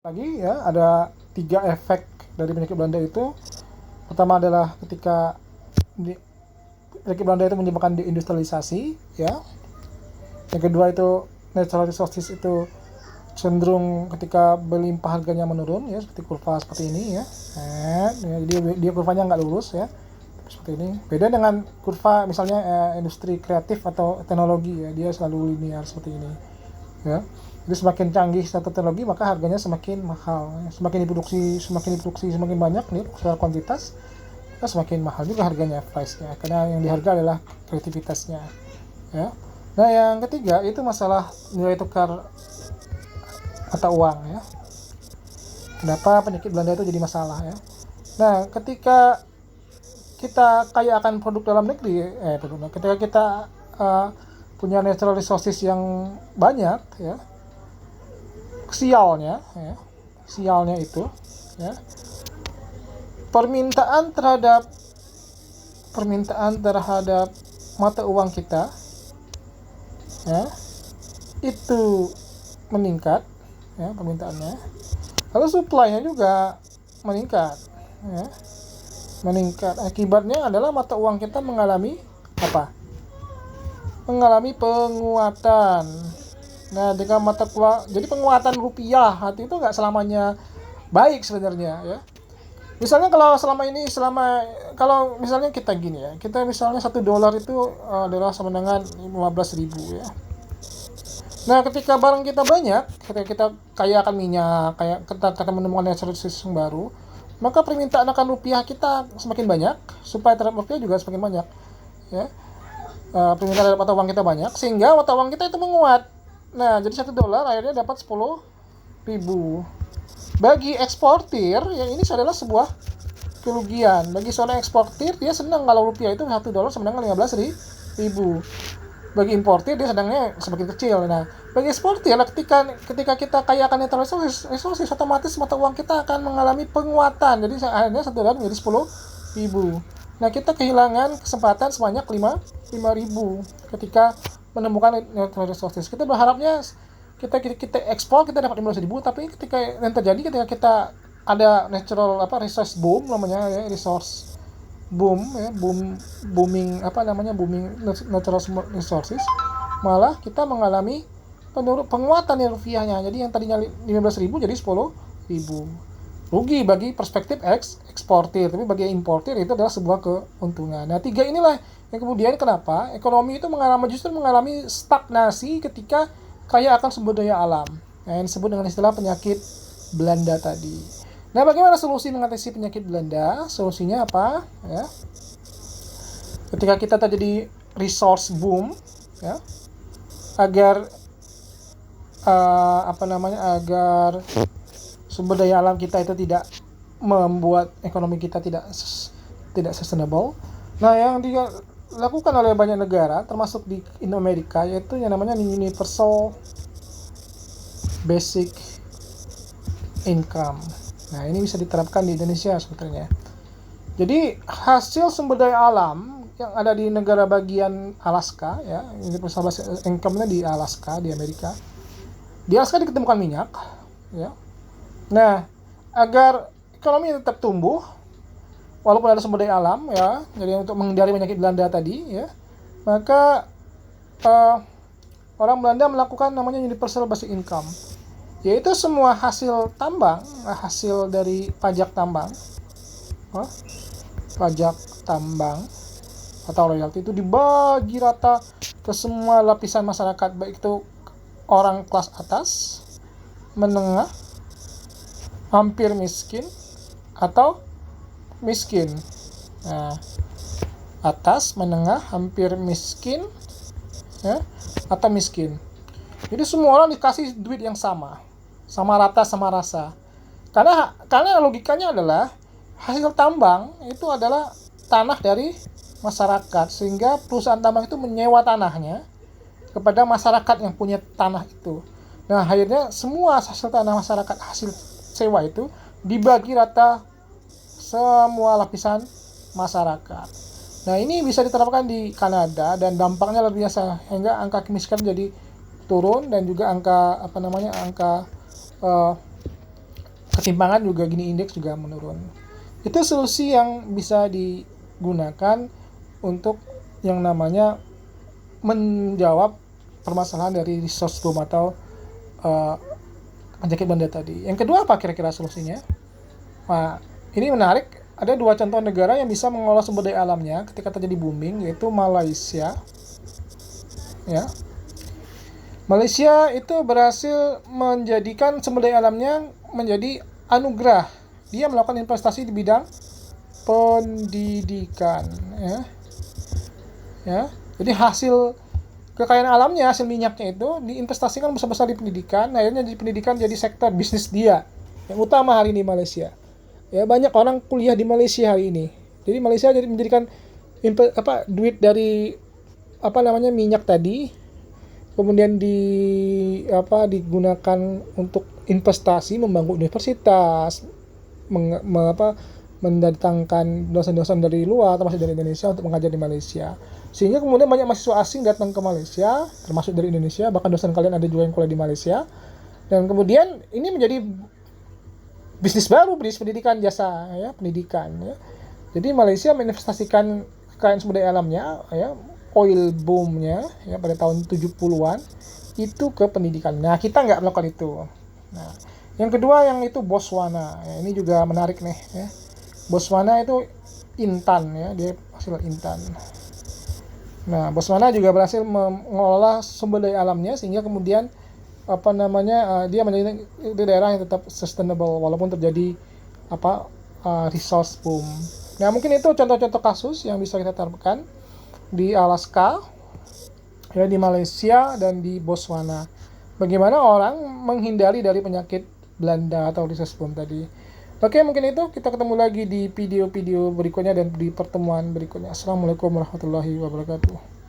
Lagi ya, ada 3 efek dari penyakit Belanda itu. Pertama adalah ketika penyakit Belanda itu menyebabkan deindustrialisasi, ya. Yang kedua itu natural resources itu cenderung ketika berlimpah harganya menurun, ya, seperti kurva seperti ini, ya. Jadi dia kurvanya nggak lurus, ya, seperti ini. Beda dengan kurva misalnya industri kreatif atau teknologi, ya, dia selalu linear seperti ini, ya. Jadi semakin canggih satu teknologi maka harganya semakin mahal. Semakin diproduksi semakin banyak nih secara kuantitas, maka semakin mahal juga harganya, price-nya, karena yang dihargai adalah kreativitasnya, ya. Nah, yang ketiga itu masalah nilai tukar mata uang, ya. Kenapa penyakit Belanda itu jadi masalah, ya? Nah, ketika kita kaya akan produk dalam negeri, ketika kita punya natural resources yang banyak, ya, sialnya itu, ya, permintaan terhadap mata uang kita, ya, itu meningkat, ya, permintaannya, lalu supply-nya juga meningkat, ya, akibatnya adalah mata uang kita mengalami apa? Mengalami penguatan. Nah, dengan jadi penguatan rupiah itu nggak selamanya baik sebenarnya, ya. Misalnya kalau misalnya kita gini, ya, kita misalnya $1 itu adalah sama dengan 15.000, ya. Nah, ketika barang kita banyak, ketika kita kaya akan minyak, kayak kita menemukan natural resources yang baru, maka permintaan akan rupiah kita semakin banyak, supaya terhadap rupiah juga semakin banyak, ya. Permintaan terhadap mata uang kita banyak, sehingga mata uang kita itu menguat. Nah, jadi $1 akhirnya dapat 10.000. Bagi eksportir, yang ini adalah sebuah kerugian. Bagi seorang eksportir, dia senang kalau rupiah itu $1 sama dengan 15.000. Bagi importir, dia sedangnya semakin kecil. Nah, bagi eksportir, ketika kita kaya akan natural resources, otomatis mata uang kita akan mengalami penguatan. Jadi akhirnya $1 menjadi 10.000. Nah, kita kehilangan kesempatan sebanyak 5.000 ketika menemukan natural resources. Kita berharapnya kita ekspor kita dapat 15.000, tapi ketika yang terjadi ketika kita ada resource boom namanya, ya, resource boom, ya, booming natural resources, malah kita mengalami penguatan rupiahnya. Jadi yang tadinya 15.000 jadi 10.000. Rugi bagi perspektif eksportir, tapi bagi importir itu adalah sebuah keuntungan. Nah, 3 inilah yang kemudian kenapa ekonomi itu justru mengalami stagnasi ketika kaya akan sumber daya alam, yang disebut dengan istilah penyakit Belanda tadi. Nah, bagaimana solusi mengatasi penyakit Belanda? Solusinya apa? Ya, ketika kita terjadi resource boom, ya, agar agar sumber daya alam kita itu tidak membuat ekonomi kita tidak sustainable. Nah, yang dilakukan oleh banyak negara, termasuk di Amerika, yaitu yang namanya universal basic income. Nah, ini bisa diterapkan di Indonesia sebetulnya. Jadi hasil sumber daya alam yang ada di negara bagian Alaska, ya, universal basic income-nya di Alaska, di Amerika. Di Alaska ditemukan minyak, ya. Nah, agar ekonomi tetap tumbuh walaupun ada sumber daya alam, ya, jadi untuk menghindari penyakit Belanda tadi, ya, maka orang Belanda melakukan namanya universal basic income, yaitu semua hasil tambang, hasil dari pajak tambang atau royalti itu dibagi rata ke semua lapisan masyarakat, baik itu orang kelas atas, menengah, hampir miskin, atau miskin. Nah, atas, menengah, hampir miskin, ya, atau miskin. Jadi semua orang dikasih duit yang sama rata, sama rasa. Karena logikanya adalah hasil tambang itu adalah tanah dari masyarakat, sehingga perusahaan tambang itu menyewa tanahnya kepada masyarakat yang punya tanah itu. Nah, akhirnya semua hasil tanah masyarakat, hasil sewa itu dibagi rata semua lapisan masyarakat. Nah, ini bisa diterapkan di Kanada dan dampaknya luar biasa, hingga angka kemiskinan jadi turun, dan juga angka ketimpangan juga Gini indeks juga menurun. Itu solusi yang bisa digunakan untuk yang namanya menjawab permasalahan dari resource boom atau penyakit Belanda tadi. Yang kedua apa kira-kira solusinya? Nah, ini menarik. Ada 2 contoh negara yang bisa mengolah sumber daya alamnya ketika terjadi booming, yaitu Malaysia. Ya, Malaysia itu berhasil menjadikan sumber daya alamnya menjadi anugerah. Dia melakukan investasi di bidang pendidikan. Ya, jadi hasil kekayaan alamnya, hasil minyaknya itu diinvestasikan besar-besar di pendidikan. Akhirnya di pendidikan jadi sektor bisnis dia yang utama hari ini Malaysia. Ya, banyak orang kuliah di Malaysia hari ini. Jadi Malaysia jadi menjadikan duit dari minyak tadi kemudian digunakan untuk investasi, membangun universitas, mendatangkan dosen-dosen dari luar termasuk dari Indonesia untuk mengajar di Malaysia. Sehingga kemudian banyak mahasiswa asing datang ke Malaysia, termasuk dari Indonesia, bahkan dosen kalian ada juga yang kuliah di Malaysia. Dan kemudian ini menjadi bisnis baru, bisnis pendidikan, jasa ya, pendidikan ya. Jadi Malaysia menginvestasikan kekayaan sumber daya alamnya ya, oil boomnya ya pada tahun 70-an itu ke pendidikan. Nah, kita nggak melakukan itu. Nah, yang kedua yang itu Botswana. Ya, ini juga menarik nih ya. Botswana itu intan ya, dia hasil intan. Nah, Botswana juga berhasil mengelola sumber daya alamnya sehingga kemudian dia menjadi daerah yang tetap sustainable walaupun terjadi resource boom. Nah, mungkin itu contoh-contoh kasus yang bisa kita terapkan di Alaska, ya, di Malaysia dan di Botswana. Bagaimana orang menghindari dari penyakit Belanda atau resource boom tadi. Oke, mungkin itu. Kita ketemu lagi di video-video berikutnya dan di pertemuan berikutnya. Assalamualaikum warahmatullahi wabarakatuh.